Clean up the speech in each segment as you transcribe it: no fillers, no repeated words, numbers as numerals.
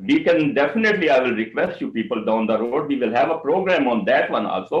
We can definitely, I will request you people down the road, we will have a program on that one also,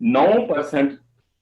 9%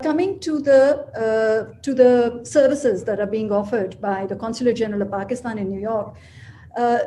Coming to the services that are being offered by the Consulate General of Pakistan in New York,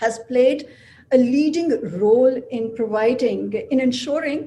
has played a leading role in providing, in ensuring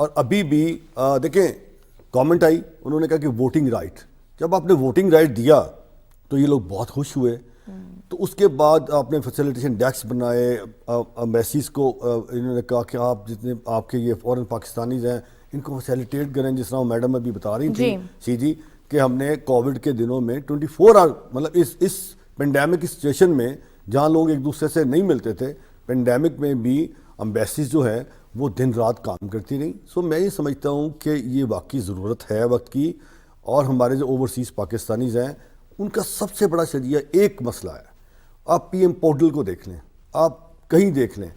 اور ابھی بھی دیکھیں government آئی, انہوں نے کہا کہ voting right, جب آپ نے ووٹنگ رائٹ دیا تو یہ لوگ بہت خوش ہوئے. تو اس کے بعد آپ نے فیسیلیٹیشن ڈیسک بنائے, ایمبیسیز کو انہوں نے کہا کہ آپ جتنے آپ کے یہ فورن پاکستانیز ہیں ان کو فیسیلیٹیٹ کریں, جس طرح میڈم ابھی بتا رہی تھیں سی جی کہ ہم نے کووڈ کے دنوں میں 24 آور مطلب اس پینڈیمک کی سچویشن میں جہاں لوگ ایک دوسرے سے نہیں ملتے تھے, پینڈیمک میں بھی ایمبیسیز جو ہے وہ دن رات کام کرتی رہیں. سو میں یہ سمجھتا ہوں کہ یہ واقعی ضرورت ہے وقت کی, اور ہمارے جو اوورسیز پاکستانیز ہیں ان کا سب سے بڑا شریعہ ایک مسئلہ ہے. آپ پی ایم پورٹل کو دیکھ لیں, آپ کہیں دیکھ لیں,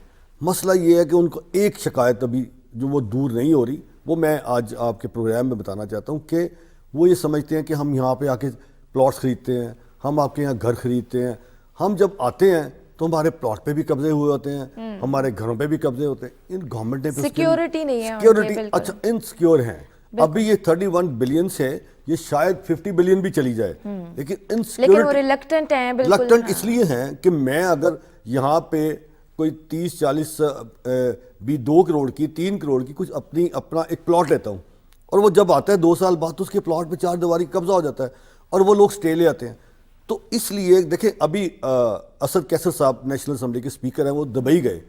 مسئلہ یہ ہے کہ ان کو ایک شکایت ابھی جو وہ دور نہیں ہو رہی, وہ میں آج آپ کے پروگرام میں بتانا چاہتا ہوں کہ وہ یہ سمجھتے ہیں کہ ہم یہاں پہ آ کے پلاٹس خریدتے ہیں, ہم آپ کے یہاں گھر خریدتے ہیں, ہم جب آتے ہیں تو ہمارے پلاٹ پہ بھی قبضے ہوئے ہوتے ہیں, ہمارے گھروں پہ بھی قبضے ہوتے ہیں. ان گورنمنٹ نے سیکیورٹی نہیں ہے, سیکیورٹی اچھا انسیکیور ہیں. ابھی یہ 31 بلین سے یہ شاید 50 بلین بھی چلی جائے, لیکن انسیکیورٹی ریلکٹنٹ ہیں, ریلکٹنٹ اس لیے ہیں کہ میں اگر یہاں پہ کوئی 30-40 بھی 2 کروڑ کی 3 کروڑ کی کچھ اپنا ایک پلاٹ لیتا ہوں, اور وہ جب آتا ہے 2 سال بعد تو اس کے پلاٹ پہ 4 دیواری قبضہ ہو جاتا ہے, اور وہ لوگ سٹے لے آتے ہیں. تو اس لیے دیکھیں ابھی اسد کیسر صاحب نیشنل اسمبلی کے اسپیکر ہیں, وہ دبئی گئے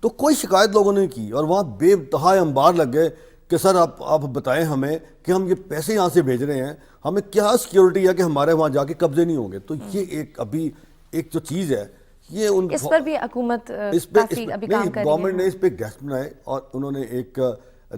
تو کوئی شکایت لوگوں نے کی, اور وہاں بے انتہا انبار لگ گئے کہ سر آپ بتائیں ہمیں کہ ہم یہ پیسے یہاں سے بھیج رہے ہیں, ہمیں کیا سیکیورٹی ہے کہ ہمارے وہاں جا کے قبضے نہیں ہوں گے. تو یہ ایک ابھی ایک جو چیز ہے یہ ان اس پر بھی حکومت کافی ابھی کام کر رہی ہے. گورنمنٹ نے اس پہ گیسٹ بنائے, اور انہوں نے ایک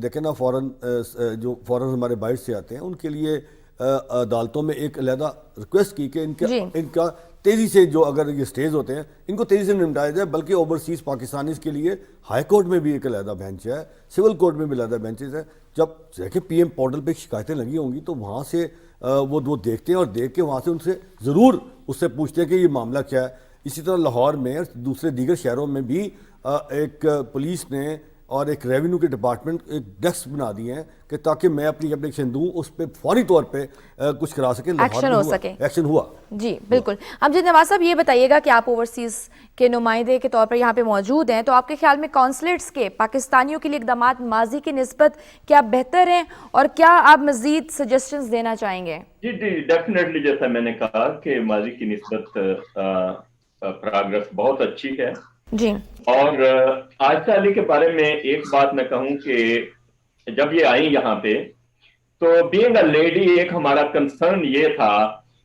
دیکھیں نا فورن ہمارے باہر سے آتے ہیں ان کے لیے عدالتوں میں ایک علیحدہ ریکویسٹ کی کہ ان کا تیزی سے جو اگر یہ سٹیز ہوتے ہیں ان کو تیزی سے نمٹایا جائے. بلکہ اوورسیز پاکستانیز کے لیے ہائی کورٹ میں بھی ایک علیحدہ بینچ ہے, سول کورٹ میں بھی علیحدہ بینچز ہے. جب دیکھیں پی ایم پورٹل پہ شکایتیں لگی ہوں گی تو وہاں سے وہ دیکھتے ہیں, اور دیکھ کے وہاں سے ان سے ضرور اس سے پوچھتے ہیں کہ یہ معاملہ کیا ہے. اسی طرح لاہور میں اور دوسرے دیگر شہروں میں بھی ایک پولیس نے اور ایک ریونیو کے ڈپارٹمنٹ ایک ڈیسک بنا دیے ہیں کہ تاکہ میں اپنی اپلیکیشن دوں, اس پہ فوری طور پہ کچھ کرا سکے, ایکشن ہو سکے. ایکشن ہوا. جی بالکل. امجد نواز صاحب یہ بتائیے گا کہ آپ اوورسیز کے نمائندے کے طور پر یہاں پہ موجود ہیں, تو آپ کے خیال میں کانسلیٹس کے پاکستانیوں کے لیے اقدامات ماضی کی نسبت کیا بہتر ہیں, اور کیا آپ مزید سجیشنز دینا چاہیں گے؟ جی ڈیفینیٹلی, جیسا میں نے کہا کہ ماضی کی نسبت پروگرس بہت اچھی ہے. جی, اور عائشہ علی کے بارے میں ایک بات میں کہوں کہ جب یہ آئی یہاں پہ تو بینگ اے لیڈی ایک ہمارا کنسرن یہ تھا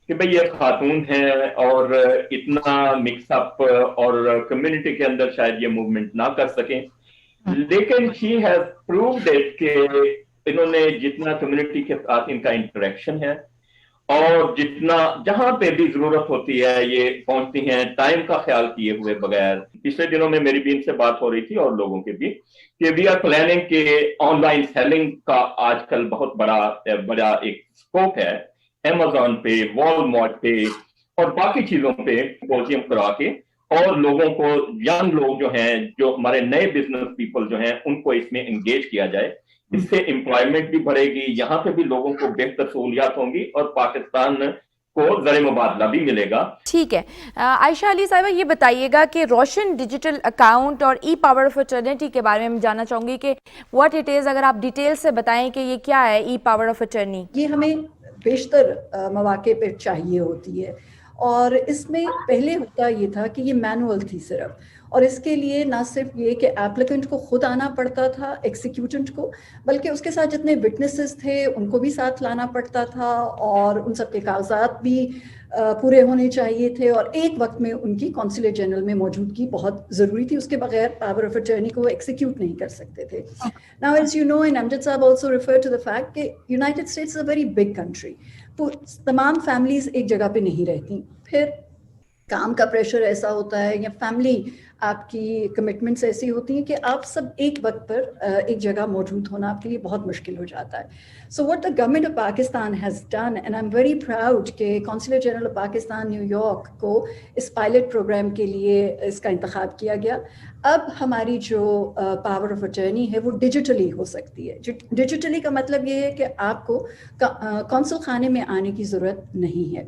کہ بھئی یہ خاتون ہیں اور اتنا مکس اپ اور کمیونٹی کے اندر شاید یہ موومنٹ نہ کر سکیں, لیکن شی ہیز پرووڈ اٹ کہ انہوں نے جتنا کمیونٹی کے ساتھ ان کا انٹریکشن ہے اور جتنا جہاں پہ بھی ضرورت ہوتی ہے یہ پہنچتی ہیں ٹائم کا خیال کیے ہوئے بغیر. پچھلے دنوں میں میری بھی ان سے بات ہو رہی تھی اور لوگوں کے بھی کہ وی آر پلاننگ کہ آن لائن سیلنگ کا آج کل بہت بڑا ایک اسکوپ ہے, امیزون پہ, والمارٹ پہ اور باقی چیزوں پہ سمپوزیم کرا کے, اور لوگوں کو ینگ لوگ جو ہیں جو ہمارے نئے بزنس پیپل جو ہیں ان کو اس میں انگیج کیا جائے. اس سے امپلائمنٹ بھی بڑھے گی, یہاں پہ بھی لوگوں کو بہتر سہولیات ہوں گی اور پاکستان کو زر مبادلہ بھی ملے گا. ٹھیک ہے. عائشہ علی صاحبہ یہ بتائیے گا کہ روشن ڈیجیٹل اکاؤنٹ اور ای پاور آف اٹرنیٹی کے بارے میں جاننا چاہوں گی کہ واٹ اٹ از, اگر آپ ڈیٹیل سے بتائیں کہ یہ کیا ہے ای پاور آف اٹرنی. یہ ہمیں بیشتر مواقع پہ چاہیے ہوتی ہے, اور اس میں پہلے ہوتا یہ تھا کہ یہ مینول تھی صرف, اور اس کے لیے نہ صرف یہ کہ ایپلیکنٹ کو خود آنا پڑتا تھا ایکسیکیوٹنٹ کو, بلکہ اس کے ساتھ جتنے وٹنسز تھے ان کو بھی ساتھ لانا پڑتا تھا, اور ان سب کے کاغذات بھی پورے ہونے چاہیے تھے, اور ایک وقت میں ان کی کونسلیٹ جنرل میں موجودگی بہت ضروری تھی, اس کے بغیر پاور آف اٹرنی کو ایکسیکیوٹ نہیں کر سکتے تھے. Now as you know, and Amjad صاحب also referred to the fact کہ United States is a very big country, تمام فیملیز ایک جگہ پہ نہیں رہتی, پھر کام کا پریشر ایسا ہوتا ہے یا فیملی آپ کی کمٹمنٹس ایسی ہوتی ہیں کہ آپ سب ایک وقت پر ایک جگہ موجود ہونا آپ کے لیے بہت مشکل ہو جاتا ہے. So what the government of Pakistan has done, and I am very proud کہ consulate general of Pakistan New York کو اس پائلٹ پروگرام کے لیے اس کا انتخاب کیا گیا. اب ہماری جو پاور آف اٹرنی ہے وہ ڈیجیٹلی ہو سکتی ہے. ڈیجیٹلی کا مطلب یہ ہے کہ آپ کو کونسل خانے میں آنے کی ضرورت نہیں ہے.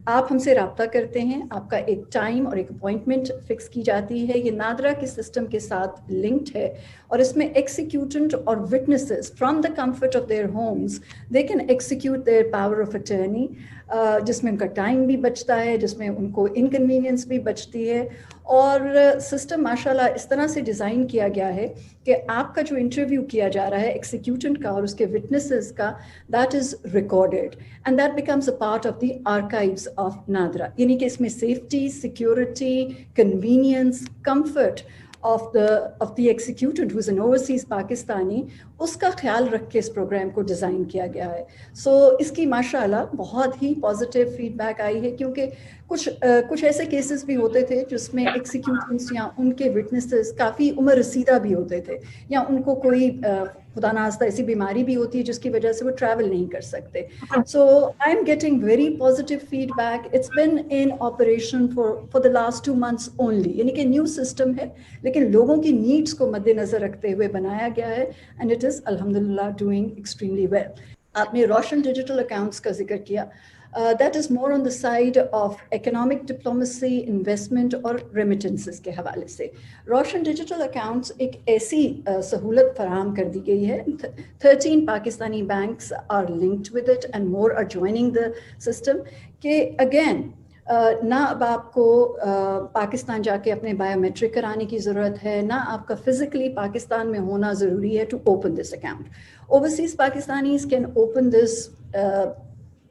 آپ ہم سے رابطہ کرتے ہیں, آپ کا ایک ٹائم اور ایک اپوائنٹمنٹ فکس کی جاتی ہے. یہ نادرا کے سسٹم کے ساتھ لنکڈ ہے, اور اس میں ایکسیکیوٹنٹ اور witnesses from the comfort of their homes they can execute their power of attorney, جس میں ان کا ٹائم بھی بچتا ہے, جس میں ان کو انکنوینئنس بھی بچتی ہے. اور سسٹم ماشاء اللہ اس طرح سے ڈیزائن کیا گیا ہے کہ آپ کا جو انٹرویو کیا جا رہا ہے ایکسیکیوٹنٹ کا اور اس کے وٹنسز کا, that is recorded and that becomes a part of the archives of NADRA. یعنی کہ اس میں safety, security, convenience, comfort of the executant who is an overseas Pakistani, اس کا خیال رکھ کے اس پروگرام کو ڈیزائن کیا گیا ہے. سو اس کی ماشاء اللہ بہت ہی پازیٹیو فیڈ بیک آئی ہے, کیونکہ کچھ ایسے کیسز بھی ہوتے تھے جس میں ایکسیکیوٹنٹس یا ان کے وٹنسز کافی عمر رسیدہ بھی ہوتے تھے, یا ان کو کوئی خدا ناخواستہ ایسی بیماری بھی ہوتی ہے جس کی وجہ سے وہ ٹریول نہیں کر سکتے. So I am getting very positive feedback. It's been in operation for the last 2 months only, یعنی کہ نیو سسٹم ہے لیکن لوگوں کی نیڈس کو مد نظر رکھتے ہوئے بنایا گیا ہے, اینڈ اٹ از الحمد للہ ڈوئنگ ایکسٹریملی ویل. آپ نے روشن ڈیجیٹل اکاؤنٹس کا ذکر کیا. That is more on the side of economic diplomacy, investment اور ریمیٹنسز کے حوالے سے. روشن ڈیجیٹل اکاؤنٹس ایک ایسی سہولت فراہم کر دی گئی ہے. 13 Pakistani banks are linked with it and more are joining the system, کہ اگین نہ اب آپ کو پاکستان جا کے اپنے بایو میٹرک کرانے کی ضرورت ہے, نہ آپ کا فزیکلی پاکستان میں ہونا ضروری ہے to open this account. Overseas Pakistanis can open this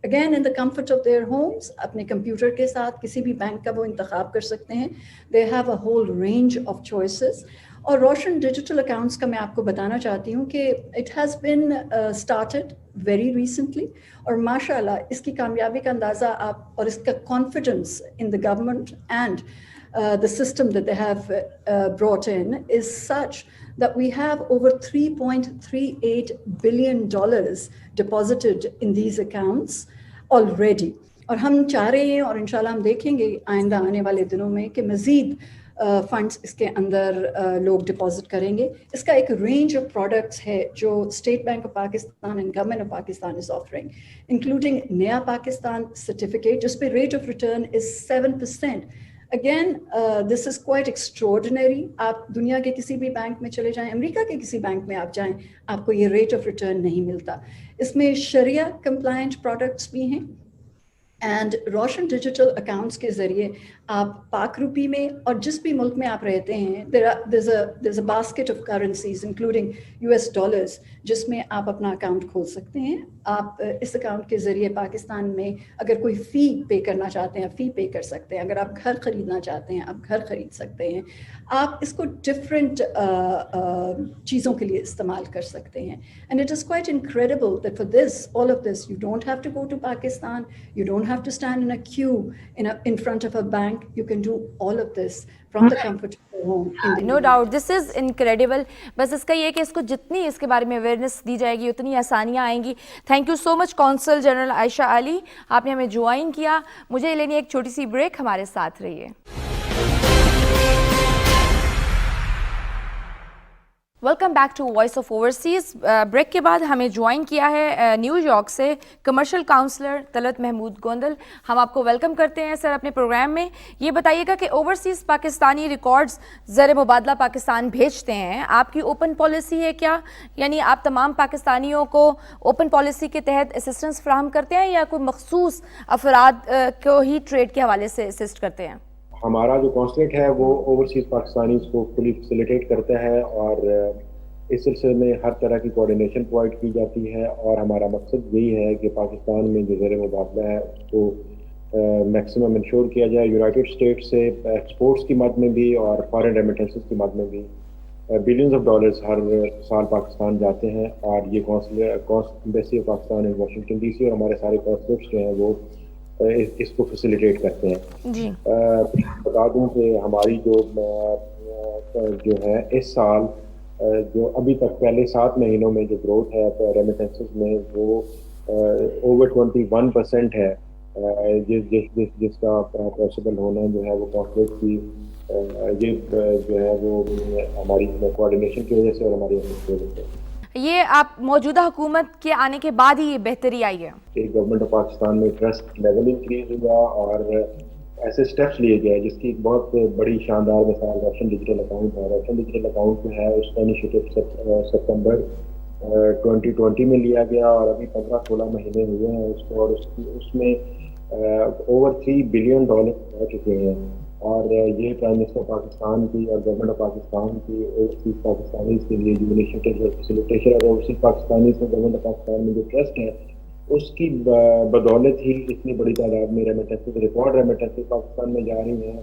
again in the comfort of their homes, اپنے کمپیوٹر کے ساتھ کسی بھی بینک کا وہ انتخاب کر سکتے ہیں. They have a whole range of choices. اور روشن ڈیجیٹل اکاؤنٹس کا میں آپ کو بتانا چاہتی ہوں کہ it has been started very recently, اور ماشاء اللہ اس کی کامیابی کا اندازہ آپ, اور اس کا confidence in the government and the system that they have brought in is such that we have over $3.38 billion deposited in these accounts already. اور ہم چاہ رہے ہیں اور انشاءاللہ ہم دیکھیں گے آئندہ آنے والے دنوں میں کہ مزید فنڈس اس کے اندر لوگ ڈپازٹ کریں گے. اس کا ایک رینج آف پروڈکٹس ہے جو state bank of Pakistan and government of Pakistan is offering, including نیا پاکستان سرٹیفکیٹ جس پہ rate of return is 7%. Again, this is quite extraordinary. آپ دنیا کے کسی بھی بینک میں چلے جائیں, امریکہ کے کسی بینک میں آپ جائیں, آپ کو یہ ریٹ آف ریٹرن نہیں ملتا. اس میں شریعہ کمپلائنٹ پروڈکٹس بھی ہیں, اینڈ روشن ڈیجیٹل اکاؤنٹس کے ذریعے آپ پاک روپی میں اور جس بھی ملک میں آپ رہتے ہیں, there's a basket of currencies including US dollars جس میں آپ اپنا اکاؤنٹ کھول سکتے ہیں. آپ اس اکاؤنٹ کے ذریعے پاکستان میں اگر کوئی فی پے کرنا چاہتے ہیں فی پے کر سکتے ہیں, اگر آپ گھر خریدنا چاہتے ہیں آپ گھر خرید سکتے ہیں, آپ اس کو ڈفرینٹ چیزوں کے لیے استعمال کر سکتے ہیں. And it is quite incredible that for this all of this you don't have to go to Pakistan, you don't have to stand in a queue in front of a bank. You can do all of this from the comfort of your home. No doubt, this is incredible. بس اس کا یہ کہ اس کو جتنی اس کے بارے میں awareness دی جائے گی اتنی آسانیاں آئیں گی. Thank you so much consul general Ayesha Ali, آپ نے ہمیں جوائن کیا. مجھے لینی ایک چھوٹی سی بریک, ہمارے ساتھ رہیے. Welcome back to voice of overseas. Break کے بعد ہمیں جوائن کیا ہے نیو یارک سے کمرشل کاؤنسلر طلعت محمود گوندل. ہم آپ کو ویلکم کرتے ہیں سر اپنے پروگرام میں. یہ بتائیے گا کہ اوورسیز پاکستانی ریکارڈز زر مبادلہ پاکستان بھیجتے ہیں, آپ کی اوپن پالیسی ہے کیا؟ یعنی آپ تمام پاکستانیوں کو اوپن پالیسی کے تحت اسسٹنس فراہم کرتے ہیں یا کوئی مخصوص افراد کو ہی ٹریڈ کے حوالے سے اسسٹ کرتے ہیں؟ ہمارا جو کانسلیٹ ہے وہ اوورسیز پاکستانیز کو فلی فیسیلیٹیٹ کرتا ہے, اور اس سلسلے میں ہر طرح کی کوآرڈینیشن پرووائڈ کی جاتی ہے. اور ہمارا مقصد یہی ہے کہ پاکستان میں جو زیر مبادلہ ہے اس کو میکسیمم انشور کیا جائے. یونائٹیڈ اسٹیٹ سے ایکسپورٹس کی مد میں بھی اور فارن ریمیٹنسز کی مد میں بھی بلینز آف ڈالرز ہر سال پاکستان جاتے ہیں, اور یہ embassy of Pakistan in Washington D C اور ہمارے سارے کانسلیٹس جو ہیں وہ اس کو فیسیلیٹیٹ کرتے ہیں. جی بتا دوں کہ ہماری جو ہے اس سال جو ابھی تک پہلے 7 مہینوں میں جو گروتھ ہے ریمیٹنسز میں وہ اوور 21% ہے, جس کا پاسبل ہونا جو ہے وہ کانسلیٹ کی یہ جو ہے وہ ہماری کوآرڈینیشن کی وجہ سے اور ہماری کی وجہ سے. یہ آپ موجودہ حکومت کے آنے کے بعد ہی یہ بہتری آئی ہے؟ گورنمنٹ آف پاکستان میں ٹرسٹ لیول انکریز ہوا اور ایسے اسٹیپس لیے گئے جس کی ایک بہت بڑی شاندار مثال روشن ڈیجیٹل اکاؤنٹ ہے. روشن ڈیجیٹل اکاؤنٹ جو ہے اس کا انیشیٹو ستمبر 2020 میں لیا گیا اور ابھی 15-16 مہینے ہوئے ہیں اس کو, اور اس میں اوور $3 بلین ہو چکے ہیں. اور یہ پرائم منسٹر پاکستان کی اور گورنمنٹ آف پاکستان کی اوورسیز پاکستانیز کے لیے جو انیشیٹو فیسیلیٹیشن اور اوورسیز پاکستانیز میں گورنمنٹ آف پاکستان میں جو ٹرسٹ ہے اس کی بدولت ہی اتنی بڑی تعداد میں ریمیٹنسز, ریکارڈ ریمیٹنسز پاکستان میں جا رہی ہیں,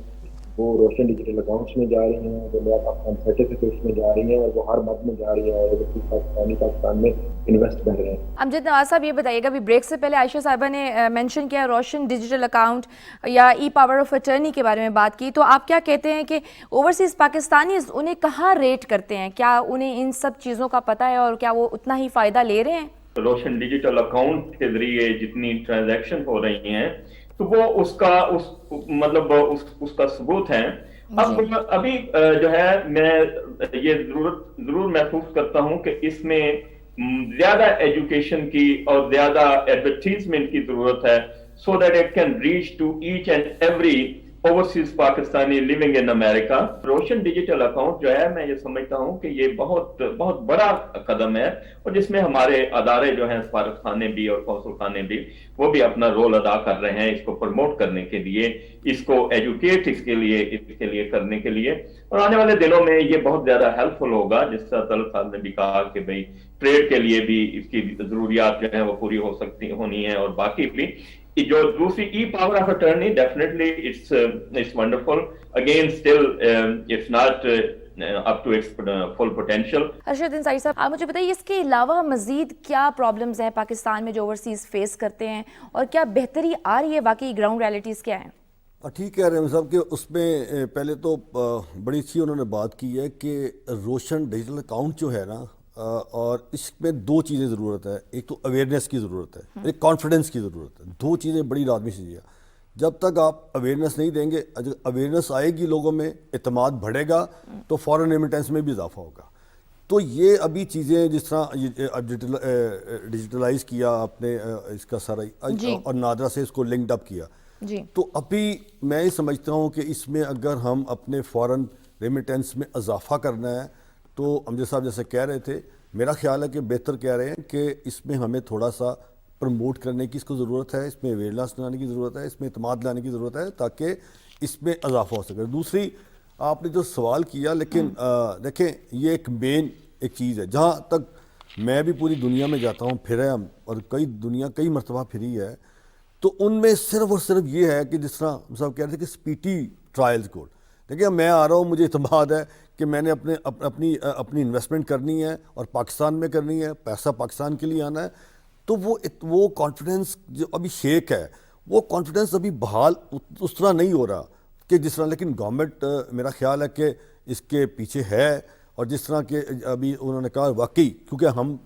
وہ روشن ڈیجیٹل اکاؤنٹس میں جا رہی ہیں, وہ نیا پاکستان سرٹیفکیٹس میں جا رہی ہیں, اور وہ ہر مد میں جا رہی ہیں اور پاکستان میں انویسٹ کر رہے ہیں. امجد نواز صاحب یہ بتائیے گا, ابھی بریک سے پہلے عائشہ صاحبہ نے مینشن کیا روشن ڈیجیٹل اکاؤنٹ یا ای پاور آف اٹرنی کے بارے میں بات کی, تو آپ کیا کہتے ہیں کہ اوورسیز پاکستانیز انہیں کہاں ریٹ کرتے ہیں؟ کیا انہیں ان سب چیزوں کا پتہ ہے اور کیا وہ اتنا ہی فائدہ لے رہے ہیں؟ روشن ڈیجیٹل اکاؤنٹ کے ذریعے جتنی ٹرانزیکشن ہو رہی ہیں تو وہ اس کا ثبوت ہے. اب ابھی جو ہے میں یہ ضرور محسوس کرتا ہوں کہ اس میں زیادہ ایجوکیشن کی اور زیادہ ایڈورٹیزمنٹ کی ضرورت ہے, so that it can reach to each and every overseas Pakistani living in America. Roshan digital account جو ہے میں یہ سمجھتا ہوں کہ یہ بہت بہت بڑا قدم ہے, اور جس میں ہمارے ادارے جو ہیں سفارت خانے بھی اور قونصل خانے بھی وہ بھی اپنا رول ادا کر رہے ہیں اس کو پروموٹ کرنے کے لیے, اس کو ایجوکیٹ اس کے لیے کرنے کے لیے. اور آنے والے دنوں میں یہ بہت زیادہ ہیلپ فل ہوگا, جس طرح طلعت صاحب نے بھی کہا کہ بھئی ٹریڈ کے لیے بھی اس کی ضروریات جو ہیں وہ پوری ہونی ہیں, اور باقی بھی جو دوسری e power of attorney definitely it's wonderful, again still it's not up to its full potential. Arshad Ansari sahab, آپ مجھے بتائیے اس کے علاوہ مزید کیا پرابلمز ہیں پاکستان میں جو اوورسیز فیس کرتے ہیں, اور کیا بہتری آ رہی ہے, باقی گراؤنڈ ریالٹیز کیا ہیں؟ ٹھیک ہے رحم صاحب کہ اس میں پہلے تو بڑی اچھی انہوں نے بات کی ہے کہ روشن ڈیجیٹل اکاؤنٹ جو ہے نا, اور اس میں دو چیزیں ضرورت ہے. ایک تو اویئرنیس کی ضرورت ہے, ایک کانفیڈنس کی ضرورت ہے. دو چیزیں بڑی لازمی چیزیں. جب تک آپ اویئرنیس نہیں دیں گے, اگر اویئرنیس آئے گی لوگوں میں, اعتماد بڑھے گا, تو فورن ریمیٹنس میں بھی اضافہ ہوگا. تو یہ ابھی چیزیں جس طرح ڈیجیٹلائز کیا آپ نے اس کا سارا, اور نادرا سے اس کو لنکڈ اپ کیا, تو ابھی میں یہ سمجھتا ہوں کہ اس میں اگر ہم اپنے فورن ریمیٹنس میں اضافہ کرنا ہے تو امجد صاحب جیسے کہہ رہے تھے, میرا خیال ہے کہ بہتر کہہ رہے ہیں کہ اس میں ہمیں تھوڑا سا پروموٹ کرنے کی اس کو ضرورت ہے, اس میں اویئرنیس لانے کی ضرورت ہے, اس میں اعتماد لانے کی ضرورت ہے تاکہ اس میں اضافہ ہو سکے. دوسری آپ نے جو سوال کیا, لیکن دیکھیں یہ ایک مین ایک چیز ہے, جہاں تک میں بھی پوری دنیا میں جاتا ہوں, پھرے ہم, اور کئی مرتبہ پھری ہے, تو ان میں صرف اور صرف یہ ہے کہ جس طرح صاحب کہہ رہے تھے کہ اسپیٹی ٹرائلز کوڈ. دیکھیں میں آ رہا ہوں, مجھے اعتماد ہے کہ میں نے اپنی انویسٹمنٹ کرنی ہے اور پاکستان میں کرنی ہے, پیسہ پاکستان کے لیے آنا ہے, تو وہ کانفیڈنس جو ابھی شیک ہے, وہ کانفیڈنس ابھی بحال اس طرح نہیں ہو رہا کہ جس طرح. لیکن گورنمنٹ میرا خیال ہے کہ اس کے پیچھے ہے, اور جس طرح کہ ابھی انہوں نے کہا واقعی, کیونکہ ہم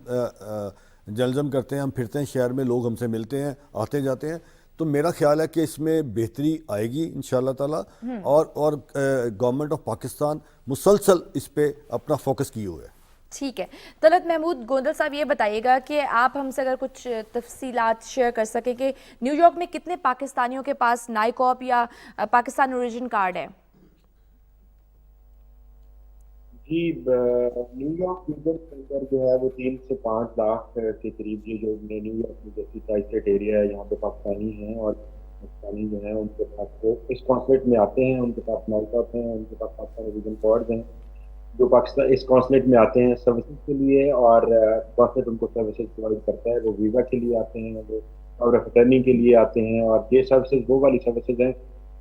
جرنلزم کرتے ہیں, ہم پھرتے ہیں شہر میں, لوگ ہم سے ملتے ہیں, آتے جاتے ہیں, تو میرا خیال ہے کہ اس میں بہتری آئے گی انشاءاللہ تعالیٰ. اور گورنمنٹ آف پاکستان مسلسل اس پہ اپنا فوکس کیے ہوئے ہے. ٹھیک ہے. طلعت محمود گوندل صاحب یہ بتائیے گا کہ آپ ہم سے اگر کچھ تفصیلات شیئر کر سکیں کہ نیو یارک میں کتنے پاکستانیوں کے پاس نائکاپ یا پاکستان اوریجن کارڈ ہے؟ جی, نیو یارک ریجن کے اندر جو ہے وہ 3 سے 5 لاکھ کے قریب یہ جو نیو یارک میں جیسی ٹرائی اسٹیٹ ایریا ہے, یہاں پہ پاکستانی ہیں, اور پاکستانی جو ہیں ان کے پاس اس کانسلیٹ میں آتے ہیں, ان کے پاس نائکاپ ہیں, ان کے پاس پاکستان اوریجن کارڈز ہیں, جو پاکستان اس کانسلیٹ میں آتے ہیں سروسز کے لیے, اور کانسلیٹ ان کو سروسز پرووائڈ کرتا ہے. وہ ویزا کے لیے آتے ہیں, وہ پاور آف اٹرنی کے لیے آتے ہیں, اور یہ سروسز وہ والی سروسز ہیں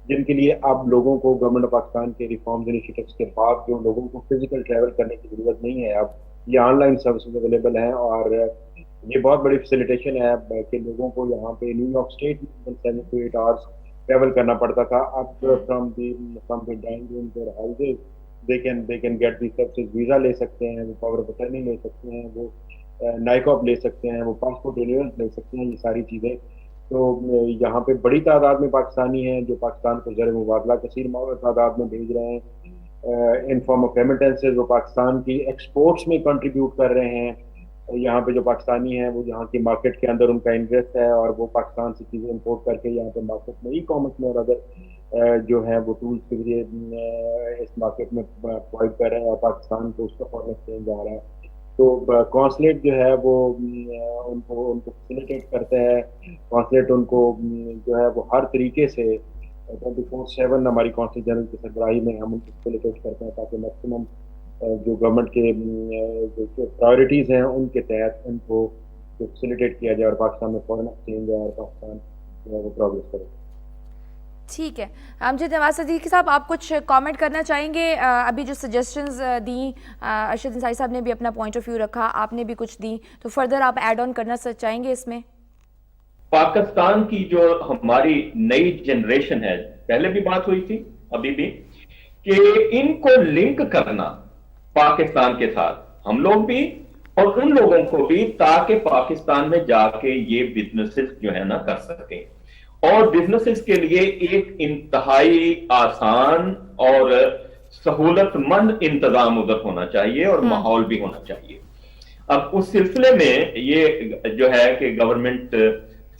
جن کے لیے اب لوگوں کو گورنمنٹ آف پاکستان کے ریفارمز انیشیٹوز کے بعد جو لوگوں کو فزیکل ٹریول کرنے کی ضرورت نہیں ہے, اب یہ آن لائن سروسز اویلیبل ہیں. اور یہ بہت بڑی فیسیلیٹیشن ہے کہ لوگوں کو یہاں پہ نیو یارک اسٹیٹ میں 7 to 8 hours ٹریول کرنا پڑتا تھا. اب from the dining room to houses they can get these services. Visa لے سکتے ہیں, وہ پاور آف اٹرنی لے سکتے ہیں, وہ نائکاپ لے سکتے ہیں, وہ پاسپورٹ رینیول لے سکتے ہیں, یہ ساری چیزیں. تو یہاں پہ بڑی تعداد میں پاکستانی ہیں جو پاکستان کو زر مبادلہ کثیر تعداد میں بھیج رہے ہیں. ان فارم آف ریمیٹنسز وہ پاکستان کی ایکسپورٹس میں کنٹریبیوٹ کر رہے ہیں. یہاں پہ جو پاکستانی ہیں وہ یہاں کی مارکیٹ کے اندر ان کا انٹرسٹ ہے اور وہ پاکستان سے چیزیں امپورٹ کر کے یہاں پہ مارکیٹ میں ای کامرس میں اور اگر جو ہے وہ ٹولس کے ذریعے اس مارکیٹ میں پرووائڈ کر رہے ہیں اور پاکستان کو اس کا فارن ایکسچینج آ رہا ہے تو کانسلیٹ جو ہے وہ ان کو فیسیلیٹیٹ کرتا ہے. کانسلیٹ ان کو جو ہے وہ ہر طریقے سے 24/7 ہماری کانسلیٹ جنرل کی سربراہی میں ہم ان کو فیسیلیٹیٹ کرتے ہیں تاکہ میکسیمم جو گورنمنٹ کے جو پرائورٹیز ہیں ان کے تحت ان کو فیسیلیٹیٹ کیا جائے اور پاکستان میں فارن ایکسچینج ہے اور پاکستان جو ہے وہ پروگریس کرے. ٹھیک ہے. امجد نواز صدیقی صاحب آپ کچھ کامنٹ کرنا چاہیں گے؟ ابھی جو سجیشنز دیں ارشد انصاری صاحب نے بھی اپنا پوائنٹ آف ویو رکھا, آپ نے بھی کچھ دی, تو فردر آپ ایڈ آن کرنا چاہیں گے اس میں؟ پاکستان کی جو ہماری نئی جنریشن ہے, پہلے بھی بات ہوئی تھی ابھی بھی, کہ ان کو لنک کرنا پاکستان کے ساتھ, ہم لوگ بھی اور ان لوگوں کو بھی, تاکہ پاکستان میں جا کے یہ بزنسز جو ہے نا کر سکیں. اور بزنسز کے لیے ایک انتہائی آسان اور سہولت مند انتظام ادھر ہونا چاہیے اور ماحول بھی ہونا چاہیے. اب اس سلسلے میں یہ جو ہے کہ گورنمنٹ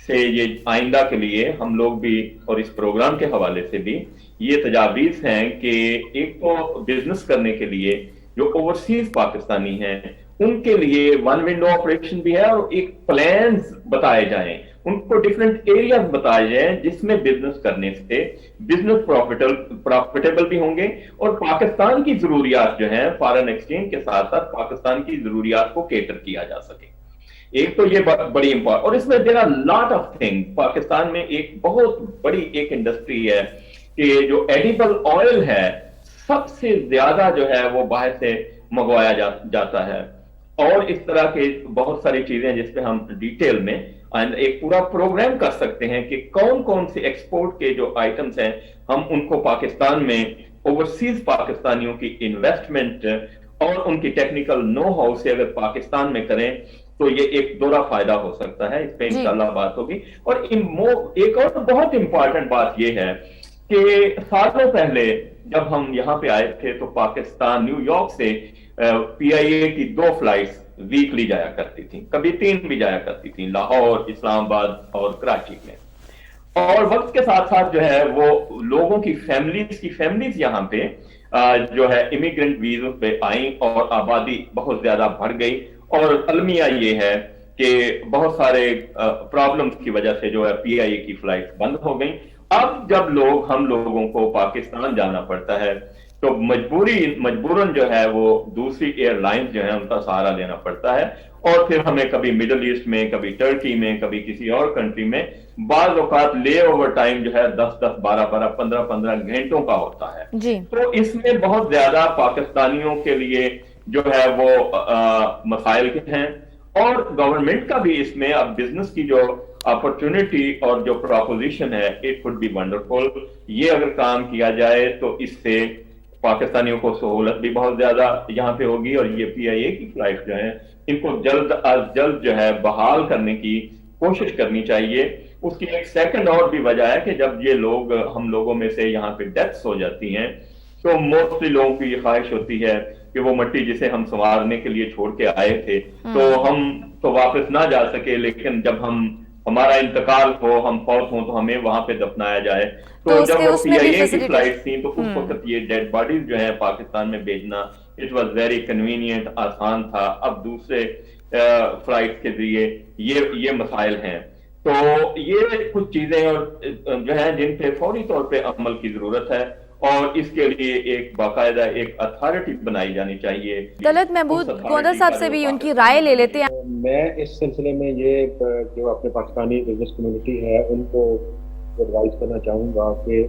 سے یہ آئندہ کے لیے ہم لوگ بھی اور اس پروگرام کے حوالے سے بھی یہ تجاویز ہیں کہ ایک تو بزنس کرنے کے لیے جو اوورسیز پاکستانی ہیں ان کے لیے ون ونڈو آپریشن بھی ہے, اور ایک پلانز بتائے جائیں, ان کو ڈیفرنٹ ایریاز بتائے جائیں جس میں بزنس کرنے سے بزنس پروفیٹیبل بھی ہوں گے اور پاکستان کی ضروریات جو ہیں فارن ایکسچینج کے ساتھ ساتھ پاکستان کی ضروریات کو کیٹر کیا جا سکے. ایک تو یہ بڑی امپورٹنٹ, اور اس میں there are lot of thing. Pakistan میں ایک بہت بڑی ایک انڈسٹری ہے کہ جو ایڈیبل آئل ہے سب سے زیادہ جو ہے وہ باہر سے منگوایا جاتا ہے, اور اس طرح کے بہت ساری چیزیں جس پہ ہم ڈیٹیل میں ایک پورا پروگرام کر سکتے ہیں کہ کون کون سے ایکسپورٹ کے جو آئٹمز ہیں ہم ان کو پاکستان میں اوورسیز پاکستانیوں کی انویسٹمنٹ اور ان کی ٹیکنیکل نو ہاؤ سے اگر پاکستان میں کریں تو یہ ایک دوہرا فائدہ ہو سکتا ہے. اس پہ انشاءاللہ بات ہوگی. اور ایک اور بہت امپورٹنٹ بات یہ ہے کہ سالوں پہلے جب ہم یہاں پہ آئے تھے تو پاکستان نیو یارک سے PIA کی 2 فلائٹس ویکلی جایا کرتی تھیں, کبھی 3 بھی جایا کرتی تھیں, لاہور, اسلام آباد اور کراچی میں. اور وقت کے ساتھ ساتھ جو ہے وہ لوگوں کی فیملیز یہاں پہ جو ہے امیگرنٹ ویزوں پہ آئیں اور آبادی بہت زیادہ بڑھ گئی. اور المیہ یہ ہے کہ بہت سارے پرابلمز کی وجہ سے جو ہے PIA کی فلائٹ بند ہو گئیں. اب جب ہم لوگوں کو پاکستان جانا پڑتا ہے تو مجبوراً جو ہے وہ دوسری ایئر لائنز جو ہیں ان کا سہارا لینا پڑتا ہے, اور پھر ہمیں کبھی مڈل ایسٹ میں, کبھی ٹرکی میں, کبھی کسی اور کنٹری میں بعض اوقات لے اوور ٹائم جو ہے 10-10, 12-12, 15-15 گھنٹوں کا ہوتا ہے. تو اس میں بہت زیادہ پاکستانیوں کے لیے جو ہے وہ مسائل ہیں, اور گورنمنٹ کا بھی اس میں اب بزنس کی جو اپرچونٹی اور جو پراپوزیشن ہے اٹ وڈ بی ونڈرفل. یہ اگر کام کیا جائے تو اس سے پاکستانیوں کو سہولت بھی بہت زیادہ یہاں پہ ہوگی, اور یہ PIA کی فلائٹ جو ہیں ان کو جلد از جلد جو ہے بحال کرنے کی کوشش کرنی چاہیے. اس کی ایک سیکنڈ اور بھی وجہ ہے کہ جب یہ لوگ ہم لوگوں میں سے یہاں پہ ڈیتھس ہو جاتی ہیں تو موسٹلی لوگوں کی یہ خواہش ہوتی ہے کہ وہ مٹی جسے ہم سنوارنے کے لیے چھوڑ کے آئے تھے تو ہم تو واپس نہ جا سکے, لیکن جب ہمارا انتقال ہو, ہم فوت ہوں تو ہمیں وہاں پہ دفنایا جائے. تو جب وہ PIA کی فلائٹ تھیں تو اس وقت یہ ڈیڈ باڈیز جو ہیں پاکستان میں بھیجنا اٹ واز ویری کنوینئنٹ, آسان تھا. اب دوسرے فلائٹ کے ذریعے یہ مسائل ہیں. تو یہ کچھ چیزیں اور جو ہیں جن پہ فوری طور پہ عمل کی ضرورت ہے, اور اس کے لیے ایک باقاعدہ ایک اتھارٹی بنائی جانی چاہیے. طلعت محمود گوندر صاحب سے بھی ان کی رائے لے لیتے ہیں. میں اس سلسلے میں یہ جو اپنے پاکستانی بزنس کمیونٹی ہے ان کو ایڈوائز کرنا چاہوں گا کہ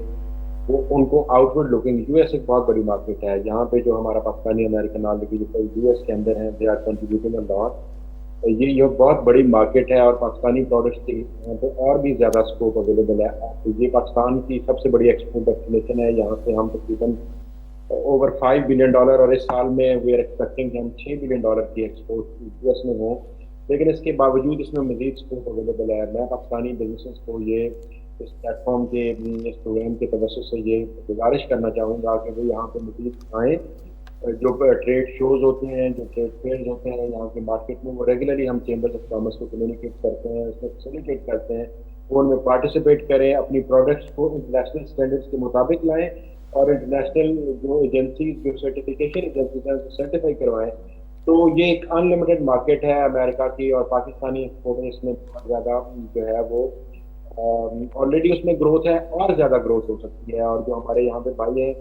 وہ ان کو آؤٹ ورڈ لوکنگ, US ایک بہت بڑی مارکیٹ ہے, یہاں پہ جو ہمارا پاکستانی امریکن آلریڈی جو US کے اندر ہیں دے آر کنٹریبیوٹنگ اے لاٹ. یہ بہت بڑی مارکیٹ ہے اور پاکستانی پروڈکٹس کی یہاں پہ اور بھی زیادہ اسکوپ اویلیبل ہے. یہ پاکستان کی سب سے بڑی ایکسپورٹ ڈیسٹینیشن ہے. یہاں سے ہم تقریباً اوور $5 بلین, اور اس سال میں وی آر ایکسپیکٹنگ کہ ہم $6 بلین کی ایکسپورٹ US میں ہوں, لیکن اس کے باوجود اس میں مزید اسکوپ اویلیبل ہے. میں پاکستانی بزنسز کو یہ اس پلیٹ فارم کے اس پروگرام کے توسط سے یہ گزارش کرنا چاہوں گا کہ وہ یہاں پہ مزید آئیں جو ٹریڈ شوز ہوتے ہیں, جو ٹریڈ فیئرز ہوتے ہیں یہاں کی مارکیٹ میں, وہ ریگولرلی ہم چیمبر آف کامرس کو کمیونیکیٹ کرتے ہیں, اس میں فیسیلیٹیٹ کرتے ہیں, وہ ان میں پارٹیسپیٹ کریں, اپنی پروڈکٹس کو انٹرنیشنل اسٹینڈرڈس کے مطابق لائیں, اور انٹرنیشنل جو ایجنسیز, جو سرٹیفکیشن ایجنسیز ہیں, سرٹیفائی کروائیں. تو یہ ایک ان لمیٹڈ مارکیٹ ہے امریکہ کی, اور پاکستانی ایکسپورٹرس میں بہت زیادہ جو ہے وہ آلریڈی اس میں گروتھ ہے, اور زیادہ گروتھ ہو سکتی ہے. اور جو ہمارے یہاں پہ بھائی ہیں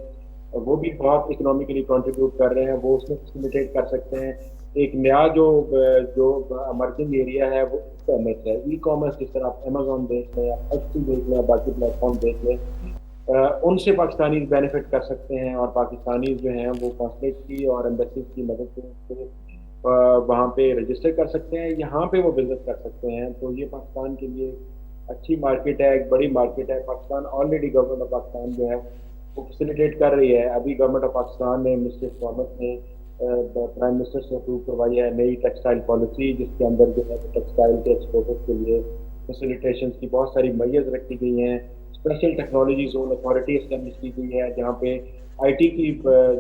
وہ بھی بہت اکنامکلی کنٹریبیوٹ کر رہے ہیں, وہ اس میں فیسیلیٹیٹ کر سکتے ہیں. ایک نیا جو ایمرجنگ ایریا ہے وہ ای کامرس ہے. ای کامرس جس طرح آپ امیزون دیکھ لیں, آپ ایچ پی دیکھ لیں, باقی پلیٹ فارم دیکھ لیں, ان سے پاکستانیز بینیفٹ کر سکتے ہیں, اور پاکستانیز جو ہیں وہ کانسلیٹ کی اور ایمبیسیز کی مدد سے وہاں پہ رجسٹر کر سکتے ہیں, یہاں پہ وہ بزنس کر سکتے ہیں. تو یہ پاکستان کے لیے اچھی مارکیٹ ہے, ایک بڑی مارکیٹ ہے. Pakistan already government of Pakistan جو ہے وہ فیسیلیٹیٹ کر رہی ہے. ابھی گورنمنٹ آف پاکستان نے, منسٹری آف کامرس نے پرائم منسٹر سے اپروو کروائی ہے نئی ٹیکسٹائل پالیسی, جس کے اندر جو ہے ٹیکسٹائل کے ایکسپورٹرز کے لیے فیسیلیٹیشنز کی بہت ساری میز رکھی گئی ہیں. Special technology zone authority establish کی گئی ہے, جہاں پہ آئی ٹی کی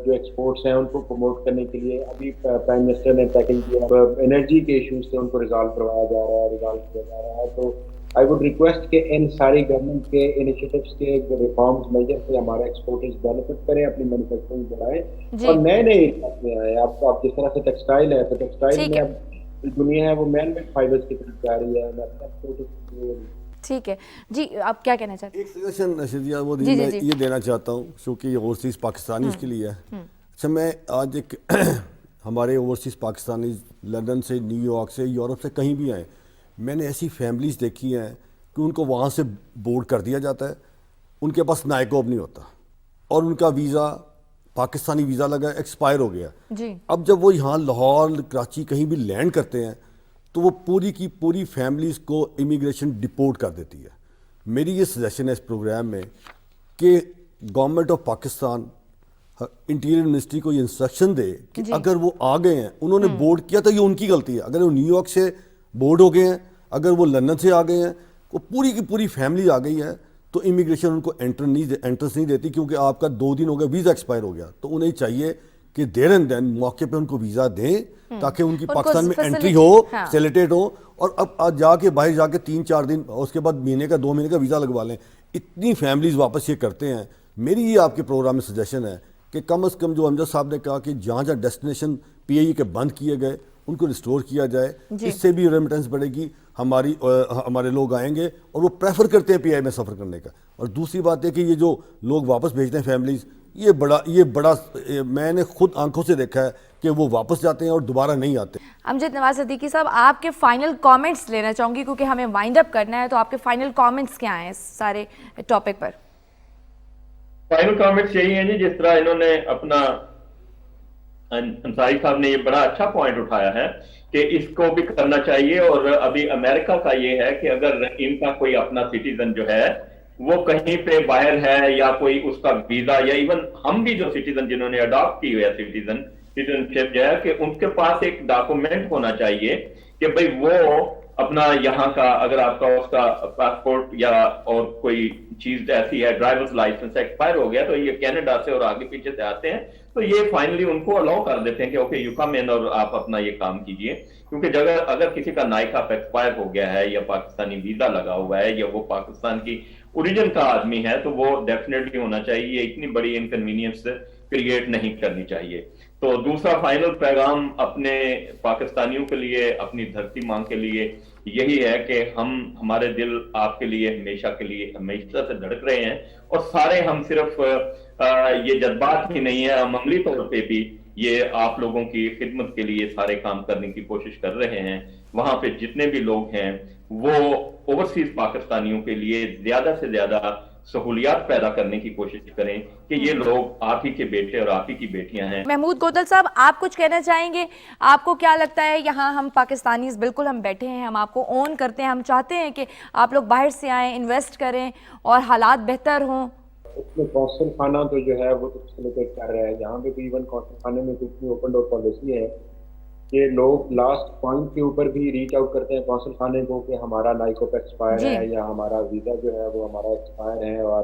جو ایکسپورٹس ہیں ان کو پروموٹ کرنے کے لیے ابھی پرائم منسٹر نے ٹیکل کیا. انرجی کے ایشوز سے ان کو ریزالو کروایا جا رہا ہے, ریزالو کیا جا رہا ہے. تو آئی وڈ ریکویسٹ کہ ان ساری گورنمنٹ کے انیشیٹوز کے ریفارمز میجر سے ہمارے ایکسپورٹرز بینیفٹ کریں, اپنی مینوفیکچرنگ بڑھائیں, اور نئے نئے ایریاز میں آئیں. آپ جس طرح سے ٹیکسٹائل ہے, تو ٹیکسٹائل میں اب دنیا ہے وہ مین میڈ فائبرز کی طرف جا رہی ہے. ٹھیک ہے جی, آپ کیا کہنا چاہتے ہیں؟ ایک سجیشن شدیہ وہ میں یہ دینا چاہتا ہوں, چونکہ یہ اوورسیز پاکستانیز کے لیے ہے. اچھا, میں آج ایک ہمارے اوورسیز پاکستانیز لندن سے, نیو یارک سے, یورپ سے کہیں بھی آئیں, میں نے ایسی فیملیز دیکھی ہیں کہ ان کو وہاں سے بورڈ کر دیا جاتا ہے, ان کے پاس نائکوب نہیں ہوتا, اور ان کا ویزا پاکستانی ویزا لگا ایکسپائر ہو گیا. اب جب وہ یہاں لاہور, کراچی کہیں بھی لینڈ کرتے ہیں تو وہ پوری کی پوری فیملیز کو امیگریشن ڈپورٹ کر دیتی ہے. میری یہ سجیشن ہے اس پروگرام میں کہ government of Pakistan interior ministry کو یہ انسٹرکشن دے کہ اگر وہ آ گئے ہیں, انہوں نے بورڈ کیا تو یہ ان کی غلطی ہے. اگر وہ نیو یارک سے بورڈ ہو گئے ہیں, اگر وہ لندن سے آ گئے ہیں, وہ پوری کی پوری فیملی آ گئی ہے, تو امیگریشن ان کو انٹرنس نہیں دیتی, کیونکہ آپ کا 2 دن ہو گیا, ویزا ایکسپائر ہو گیا. تو انہیں چاہیے کہ دیر اینڈ دین موقع پہ ان کو ویزا دیں تاکہ ان کی پاکستان میں انٹری ہو, فیسیلیٹیٹ ہو, اور اب جا کے باہر جا کے 3-4 دن, اس کے بعد مہینے کا 2 مہینے کا ویزا لگوا لیں. اتنی فیملیز واپس یہ کرتے ہیں. میری یہ آپ کے پروگرام میں سجیشن ہے کہ کم از کم جو امجد صاحب نے کہا کہ جہاں جہاں ڈیسٹینیشن پی اے ای کے بند کیے گئے ان کو ریسٹور کیا جائے, اس سے بھی ریمیٹنس بڑھے گی, ہمارے لوگ آئیں گے اور وہ پریفر کرتے ہیں پی آئی میں سفر کرنے کا. اور دوسری بات ہے کہ یہ جو لوگ واپس بھیجتے ہیں فیملیز, یہ بڑا میں نے خود آنکھوں سے دیکھا ہے کہ وہ واپس جاتے ہیں اور دوبارہ نہیں آتے. امجد نواز صدیقی صاحب, آپ کے فائنل کامنٹس لینا چاہوں گی کیونکہ ہمیں وائنڈ اپ کرنا ہے, تو آپ کے فائنل کامنٹس کیا ہیں اس سارے ٹاپک پر؟ فائنل کامنٹس یہی ہیں جی, جس طرح انہوں نے اپنا, انصاری صاحب نے یہ بڑا اچھا پوائنٹ اٹھایا ہے کہ اس کو بھی کرنا چاہیے. اور ابھی امریکہ کا یہ ہے کہ اگر ان کا کوئی اپنا سٹیزن جو ہے وہ کہیں پہ باہر ہے, یا کوئی اس کا ویزا, یا ایون ہم بھی جو سٹیزن جنہوں نے اڈاپٹ کی ہوئی ہے سٹیزنشپ جو ہے, کہ ان کے پاس ایک ڈاکومنٹ ہونا چاہیے کہ بھئی وہ اپنا یہاں کا, اگر آپ کا اس کا پاسپورٹ یا اور کوئی چیز ایسی ہے, ڈرائیورز لائسنس ایکسپائر ہو گیا, تو یہ کینیڈا سے اور آگے پیچھے سے آتے ہیں, تو یہ فائنلی ان کو الاؤ کر دیتے ہیں کہ اوکے یو کم ان اور آپ اپنا یہ کام کیجئے. کیونکہ اگر کسی کا نائکاپ ایکسپائر ہو گیا ہے, یا پاکستانی ویزا لگا ہوا ہے, یا وہ پاکستان کی اوریجن کا آدمی ہے, تو وہ ڈیفینیٹلی ہونا چاہیے. اتنی بڑی انکنوینئنس کریٹ نہیں کرنی چاہیے. تو دوسرا فائنل پیغام اپنے پاکستانیوں کے لیے, اپنی دھرتی ماں کے لیے یہی ہے کہ ہمارے دل آپ کے لیے ہمیشہ سے دھڑک رہے ہیں, اور سارے ہم صرف یہ جذبات ہی نہیں ہے, ہم عملی طور پہ بھی یہ آپ لوگوں کی خدمت کے لیے سارے کام کرنے کی کوشش کر رہے ہیں. وہاں پہ جتنے بھی لوگ ہیں وہ اوورسیز پاکستانیوں کے لیے زیادہ سے زیادہ سہولیات پیدا کرنے کی کوشش کریں کہ یہ لوگ آپ ہی کے بیٹے اور آپ ہی کی بیٹیاں ہیں. محمود گوتل صاحب, آپ کچھ کہنا چاہیں گے؟ آپ کو کیا لگتا ہے, یہاں ہم پاکستانیز بالکل ہم بیٹھے ہیں, ہم آپ کو اون کرتے ہیں, ہم چاہتے ہیں کہ آپ لوگ باہر سے آئیں, انویسٹ کریں اور حالات بہتر ہوں. اس میں قونصل خانہ تو جو ہے وہ تو فیسیلیٹیٹ کر رہا ہے. یہاں پہ بھی ایون قونصل خانے میں اتنی اوپن ڈور پالیسی ہے کہ لوگ لاسٹ پوائنٹ کے اوپر بھی ریچ آؤٹ کرتے ہیں قونصل خانے کو کہ ہمارا نائکوپ ایکسپائر ہے, یا ہمارا ویزا جو ہے وہ ہمارا ایکسپائر ہے, اور